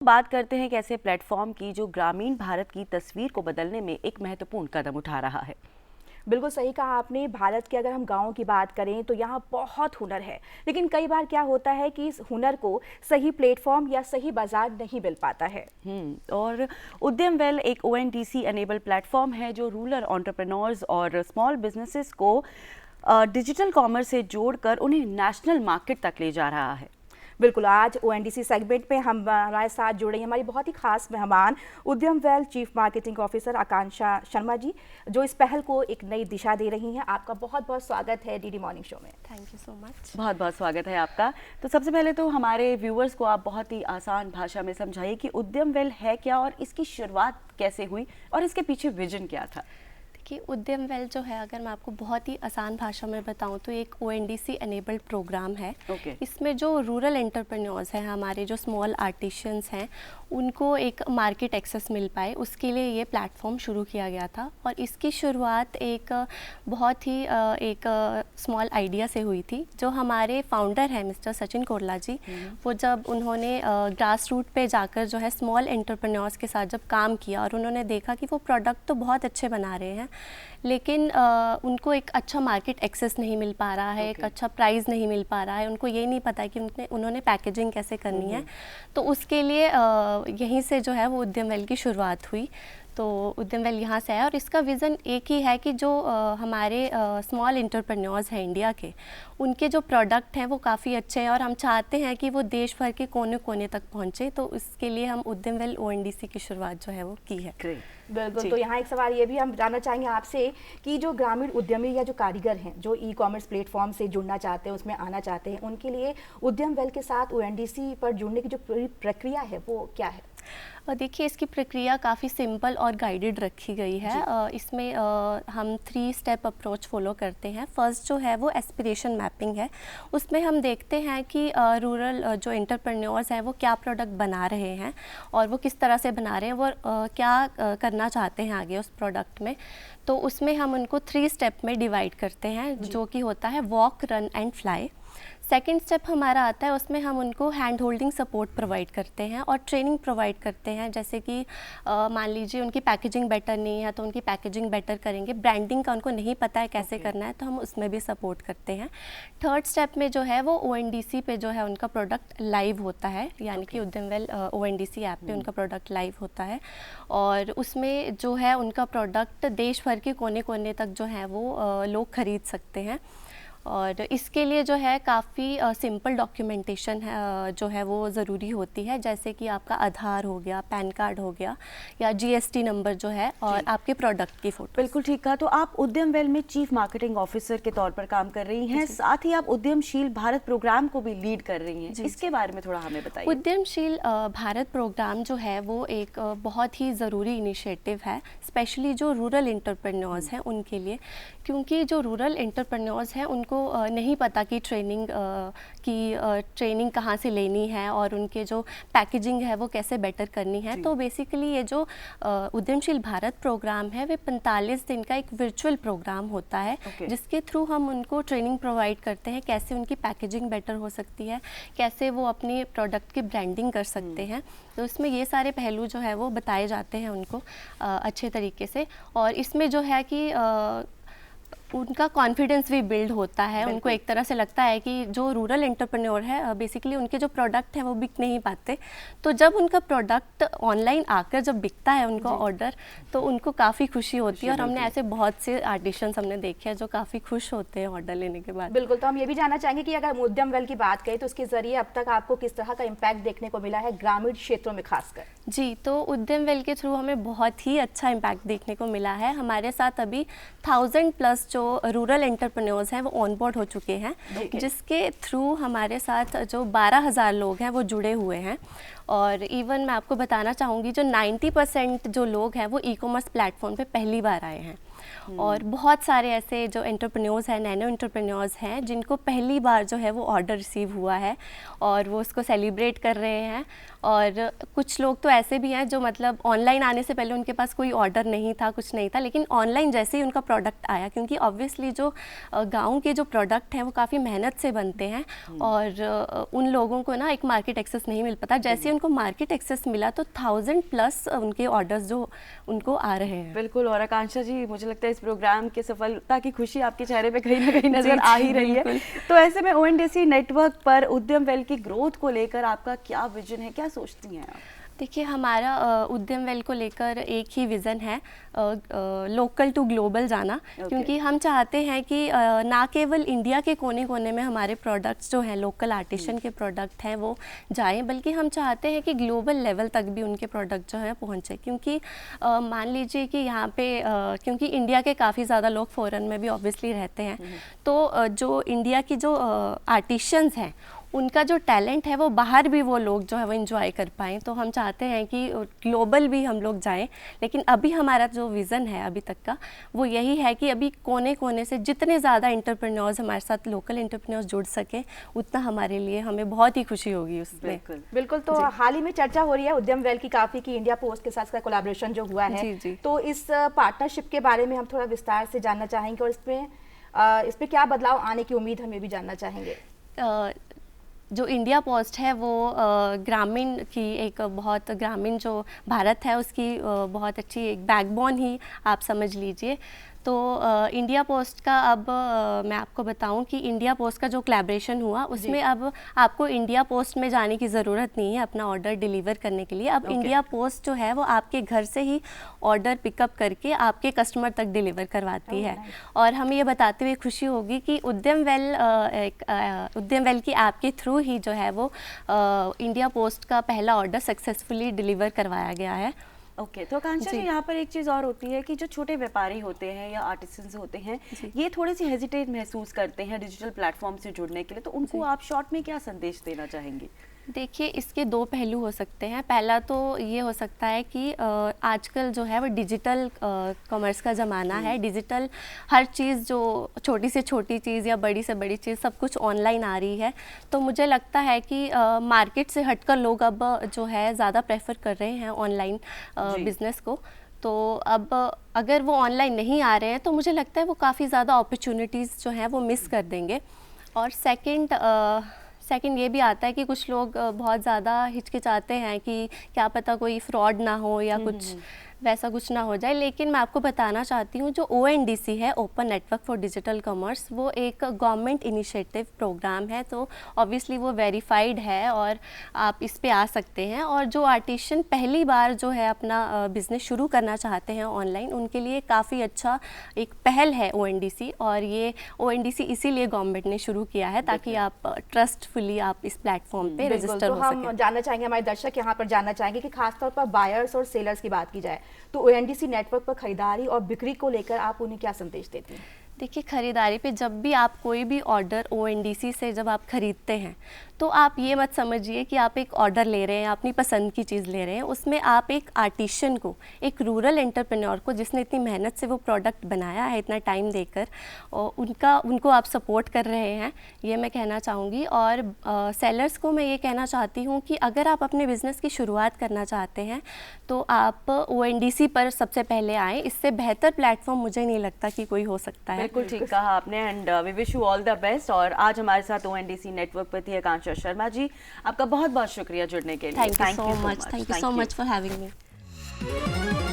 बात करते हैं कैसे प्लेटफॉर्म की जो ग्रामीण भारत की तस्वीर को बदलने में एक महत्वपूर्ण कदम उठा रहा है। बिल्कुल सही कहा आपने। भारत के अगर हम गाँव की बात करें तो यहाँ बहुत हुनर है, लेकिन कई बार क्या होता है कि इस हुनर को सही प्लेटफॉर्म या सही बाजार नहीं मिल पाता है। और उद्यम वेल एक ओएनडीसी एनेबल प्लेटफॉर्म है जो रूरल एंटरप्रेन्योर्स और स्मॉल बिजनेसेस को डिजिटल कॉमर्स से जोड़कर उन्हें नेशनल मार्केट तक ले जा रहा है। बिल्कुल, आज ओएनडीसी सेगमेंट में हमारे साथ जुड़े हैं हमारी बहुत ही खास मेहमान उद्यम वेल चीफ मार्केटिंग ऑफिसर आकांक्षा शर्मा जी, जो इस पहल को एक नई दिशा दे रही हैं। आपका बहुत बहुत स्वागत है डीडी मॉर्निंग शो में। Thank you so much. बहुत बहुत स्वागत है आपका। तो सबसे पहले तो हमारे व्यूअर्स को आप बहुत ही आसान भाषा में समझाइए कि उद्यम वेल है क्या और इसकी शुरुआत कैसे हुई और इसके पीछे विजन क्या था। कि उद्यम वेल जो है, अगर मैं आपको बहुत ही आसान भाषा में बताऊं तो एक ओएनडीसी एनेबल्ड प्रोग्राम है। इसमें जो रूरल एंटरप्रेन्योर्स हैं, हमारे जो स्मॉल आर्टिशियंस हैं, उनको एक मार्केट एक्सेस मिल पाए, उसके लिए ये प्लेटफॉर्म शुरू किया गया था। और इसकी शुरुआत एक बहुत ही एक स्मॉल आइडिया से हुई थी। जो हमारे फाउंडर हैं मिस्टर सचिन कोरला जी, वो जब उन्होंने ग्रास रूट पे जाकर जो है स्मॉल एंटरप्रेन्योर्स के साथ जब काम किया और उन्होंने देखा कि वो प्रोडक्ट तो बहुत अच्छे बना रहे हैं, लेकिन उनको एक अच्छा मार्केट एक्सेस नहीं मिल पा रहा है, एक अच्छा प्राइस नहीं मिल पा रहा है, उनको ये नहीं पता है कि उन्होंने पैकेजिंग कैसे करनी है। तो उसके लिए यहीं से जो है वो उद्यम वेल की शुरुआत हुई। तो उद्यम वेल यहाँ से आया और इसका विज़न एक ही है कि जो हमारे स्मॉल एंटरप्रेन्योर्स हैं इंडिया के, उनके जो प्रोडक्ट हैं वो काफ़ी अच्छे हैं और हम चाहते हैं कि वो देश भर के कोने कोने तक पहुँचे। तो इसके लिए हम उद्यम वेल ओएनडीसी की शुरुआत जो है वो की है। बिल्कुल, तो यहाँ एक सवाल ये भी हम जानना चाहेंगे आपसे कि जो ग्रामीण उद्यमी या जो कारीगर हैं, जो ई कॉमर्स प्लेटफॉर्म से जुड़ना चाहते हैं, उसमें आना चाहते हैं, उनके लिए उद्यम वेल के साथ ओएनडीसी पर जुड़ने की जो पूरी प्रक्रिया है वो क्या है? देखिए, इसकी प्रक्रिया काफ़ी सिंपल और गाइडेड रखी गई है। इसमें हम 3 स्टेप अप्रोच फॉलो करते हैं। फर्स्ट जो है वो एस्पिरेशन मैपिंग है। उसमें हम देखते हैं कि रूरल जो एंटरप्रेन्योर्स हैं वो क्या प्रोडक्ट बना रहे हैं और वो किस तरह से बना रहे हैं, वो क्या करना चाहते हैं आगे उस प्रोडक्ट में। तो उसमें हम उनको 3 स्टेप में डिवाइड करते हैं, जो कि होता है walk, run and fly. Second step हमारा आता है, उसमें हम उनको हैंड होल्डिंग सपोर्ट प्रोवाइड करते हैं और ट्रेनिंग प्रोवाइड करते हैं। जैसे कि मान लीजिए उनकी पैकेजिंग बेटर नहीं है तो उनकी पैकेजिंग बेटर करेंगे। ब्रांडिंग का उनको नहीं पता है कैसे करना है, तो हम उसमें भी सपोर्ट करते हैं। थर्ड स्टेप में जो है वो ओएनडीसी पे जो है उनका प्रोडक्ट लाइव होता है, यानी कि उद्यम वेल ओएनडीसी ऐप पे उनका प्रोडक्ट लाइव होता है और उसमें जो है उनका प्रोडक्ट देश भर के कोने कोने तक जो है वो लोग खरीद सकते हैं। और इसके लिए जो है काफ़ी सिंपल डॉक्यूमेंटेशन है जो है वो ज़रूरी होती है, जैसे कि आपका आधार हो गया, पैन कार्ड हो गया या जीएसटी नंबर जो है और आपके प्रोडक्ट की फ़ोटो। बिल्कुल ठीक कहा। तो आप उद्यम वेल में चीफ मार्केटिंग ऑफिसर के तौर पर काम कर रही हैं, साथ ही आप उद्यमशील भारत प्रोग्राम को भी लीड कर रही हैं। इसके बारे में थोड़ा हमें बताइए। उद्यमशील भारत प्रोग्राम जो है वो एक बहुत ही ज़रूरी इनिशिएटिव है, स्पेशली जो रूरल एंटरप्रेन्योर्स हैं उनके लिए, क्योंकि जो रूरल एंटरप्रेन्योर्स हैं उनको नहीं पता कि ट्रेनिंग कहाँ से लेनी है और उनके जो पैकेजिंग है वो कैसे बेटर करनी है। तो बेसिकली ये जो उद्यमशील भारत प्रोग्राम है वे 45 दिन का एक वर्चुअल प्रोग्राम होता है, जिसके थ्रू हम उनको ट्रेनिंग प्रोवाइड करते हैं कैसे उनकी पैकेजिंग बेटर हो सकती है, कैसे वो अपने प्रोडक्ट की ब्रांडिंग कर सकते हैं। तो इसमें ये सारे पहलू जो है वो बताए जाते हैं उनको अच्छे तरीके से। और इसमें जो है कि उनका कॉन्फिडेंस भी बिल्ड होता है। उनको एक तरह से लगता है कि जो रूरल एंटरप्रेन्योर है बेसिकली उनके जो प्रोडक्ट हैं वो बिक नहीं पाते, तो जब उनका प्रोडक्ट ऑनलाइन आकर जब बिकता है उनका ऑर्डर, तो उनको काफ़ी खुशी होती है। और हमने ऐसे बहुत से आर्टिशंस हमने देखे हैं जो काफ़ी खुश होते हैं ऑर्डर लेने के बाद। बिल्कुल, तो हम ये भी जानना चाहेंगे कि अगर उद्यम वेल की बात करें तो उसके ज़रिए अब तक आपको किस तरह का इम्पैक्ट देखने को मिला है ग्रामीण क्षेत्रों में खासकर? जी, तो उद्यम वेल के थ्रू हमें बहुत ही अच्छा इम्पैक्ट देखने को मिला है। हमारे साथ अभी 1000+ जो रूरल एंटरप्रेन्योर्स हैं वो ऑन बोर्ड हो चुके हैं, जिसके थ्रू हमारे साथ जो 12,000 लोग हैं वो जुड़े हुए हैं। और इवन मैं आपको बताना चाहूँगी जो 90% जो लोग हैं वो ई कॉमर्स प्लेटफॉर्म पे पहली बार आए हैं। और बहुत सारे ऐसे जो एंटरप्रेन्योर्स हैं, नैनो एंटरप्रेन्योर्स हैं, जिनको पहली बार जो है वो ऑर्डर रिसीव हुआ है और वो उसको सेलिब्रेट कर रहे हैं। और कुछ लोग तो ऐसे भी हैं जो मतलब ऑनलाइन आने से पहले उनके पास कोई ऑर्डर नहीं था, कुछ नहीं था, लेकिन ऑनलाइन जैसे ही उनका प्रोडक्ट आया, क्योंकि ऑब्वियसली जो गांव के जो प्रोडक्ट हैं वो काफ़ी मेहनत से बनते हैं और उन लोगों को ना एक मार्केट एक्सेस नहीं मिल पाता। जैसे उनको मार्केट एक्सेस मिला तो 1000+ उनके ऑर्डर्स जो उनको आ रहे हैं। बिल्कुल, और आकांक्षा जी मुझे लगता है इस प्रोग्राम की सफलता की खुशी आपके चेहरे पे कहीं ना कहीं नजर आ ही रही है। तो ऐसे में ONDC नेटवर्क पर उद्यम वेल की ग्रोथ को लेकर आपका क्या विजन है, क्या सोचती हैं आप? देखिए, हमारा उद्यम वेल को लेकर एक ही विज़न है, लोकल टू ग्लोबल जाना। क्योंकि हम चाहते हैं कि ना केवल इंडिया के कोने कोने में हमारे प्रोडक्ट्स जो हैं, लोकल आर्टिशन के प्रोडक्ट हैं, वो जाएं, बल्कि हम चाहते हैं कि ग्लोबल लेवल तक भी उनके प्रोडक्ट जो हैं पहुँचे। क्योंकि मान लीजिए कि यहाँ पे क्योंकि इंडिया के काफ़ी ज़्यादा लोग फ़ॉरेन में भी ऑब्वियसली रहते हैं, तो जो इंडिया की जो आर्टिशंस हैं उनका जो टैलेंट है वो बाहर भी वो लोग जो है वो इंजॉय कर पाएँ। तो हम चाहते हैं कि ग्लोबल भी हम लोग जाएं, लेकिन अभी हमारा जो विज़न है अभी तक का वो यही है कि अभी कोने कोने से जितने ज़्यादा एंटरप्रेन्योर्स हमारे साथ लोकल एंटरप्रेन्योर्स जुड़ सकें उतना हमारे लिए हमें बहुत ही खुशी होगी उसमें। बिल्कुल। तो हाल ही में चर्चा हो रही है उद्यम वेल की काफ़ी कि इंडिया पोस्ट के साथ इसका कोलैबोरेशन जो हुआ है, जी। तो इस पार्टनरशिप के बारे में हम थोड़ा विस्तार से जानना चाहेंगे और इसमें क्या बदलाव आने की उम्मीद हमें भी जानना चाहेंगे। जो इंडिया पोस्ट है वो ग्रामीण की एक बहुत ग्रामीण जो भारत है उसकी बहुत अच्छी एक बैकबोन ही आप समझ लीजिए। तो इंडिया पोस्ट का अब मैं आपको बताऊं कि इंडिया पोस्ट का जो कोलैबोरेशन हुआ उसमें अब आपको इंडिया पोस्ट में जाने की ज़रूरत नहीं है अपना ऑर्डर डिलीवर करने के लिए। अब इंडिया पोस्ट जो है वो आपके घर से ही ऑर्डर पिकअप करके आपके कस्टमर तक डिलीवर करवाती है। और हमें ये बताते हुए खुशी होगी कि उद्यम वेल की ऐप के थ्रू ही जो है वो इंडिया पोस्ट का पहला ऑर्डर सक्सेसफुली डिलीवर करवाया गया है। ओके, तो आकांक्षा जी यहाँ पर एक चीज़ और होती है कि जो छोटे व्यापारी होते हैं या आर्टिसंस होते हैं, ये थोड़ी सी हेजिटेट महसूस करते हैं डिजिटल प्लेटफॉर्म से जुड़ने के लिए, तो उनको आप शॉर्ट में क्या संदेश देना चाहेंगे? देखिए, इसके दो पहलू हो सकते हैं। पहला तो ये हो सकता है कि आजकल जो है वो डिजिटल कॉमर्स का ज़माना है। डिजिटल हर चीज़, जो छोटी से छोटी चीज़ या बड़ी से बड़ी चीज़, सब कुछ ऑनलाइन आ रही है। तो मुझे लगता है कि मार्केट से हटकर लोग अब जो है ज़्यादा प्रेफर कर रहे हैं ऑनलाइन बिज़नेस को। तो अब अगर वो ऑनलाइन नहीं आ रहे हैं तो मुझे लगता है वो काफ़ी ज़्यादा अपॉर्चुनिटीज़ जो हैं वो मिस कर देंगे। और सेकंड ये भी आता है कि कुछ लोग बहुत ज़्यादा हिचकिचाते हैं कि क्या पता कोई फ्रॉड ना हो या कुछ वैसा कुछ ना हो जाए। लेकिन मैं आपको बताना चाहती हूँ जो ONDC है, open network for digital commerce, वो एक गवर्नमेंट इनिशिएटिव प्रोग्राम है। तो ऑब्वियसली वो वेरीफाइड है और आप इस पे आ सकते हैं। और जो आर्टिशन पहली बार जो है अपना बिज़नेस शुरू करना चाहते हैं ऑनलाइन, उनके लिए काफ़ी अच्छा एक पहल है ONDC। और ये ONDC इसीलिए गवर्नमेंट ने शुरू किया है ताकि आप ट्रस्टफुली आप इस प्लेटफॉर्म पे रजिस्टर हो सकें। हम जानना चाहेंगे, हमारे दर्शक यहाँ पर जानना चाहेंगे कि खासतौर पर बायर्स और सेलर्स की बात की जाए तो ONDC नेटवर्क पर खरीदारी और बिक्री को लेकर आप उन्हें क्या संदेश देती हैं? देखिए, ख़रीदारी पे जब भी आप कोई भी ऑर्डर ONDC से जब आप ख़रीदते हैं तो आप ये मत समझिए कि आप एक ऑर्डर ले रहे हैं, अपनी पसंद की चीज़ ले रहे हैं। उसमें आप एक आर्टिशन को, एक रूरल एंटरप्रेन्योर को जिसने इतनी मेहनत से वो प्रोडक्ट बनाया है इतना टाइम देकर, और उनको आप सपोर्ट कर रहे हैं, ये मैं कहना चाहूँगी। और सेलर्स को मैं ये कहना चाहती हूँ कि अगर आप अपने बिज़नेस की शुरुआत करना चाहते हैं तो आप ONDC पर सबसे पहले आएँ। इससे बेहतर प्लेटफॉर्म मुझे नहीं लगता कि कोई हो सकता है। बिल्कुल ठीक कहा आपने, and we wish you all the best. और आज हमारे साथ ONDC नेटवर्क पर थी आकांक्षा शर्मा जी, आपका बहुत बहुत शुक्रिया जुड़ने के लिए। Thank you so much for having me.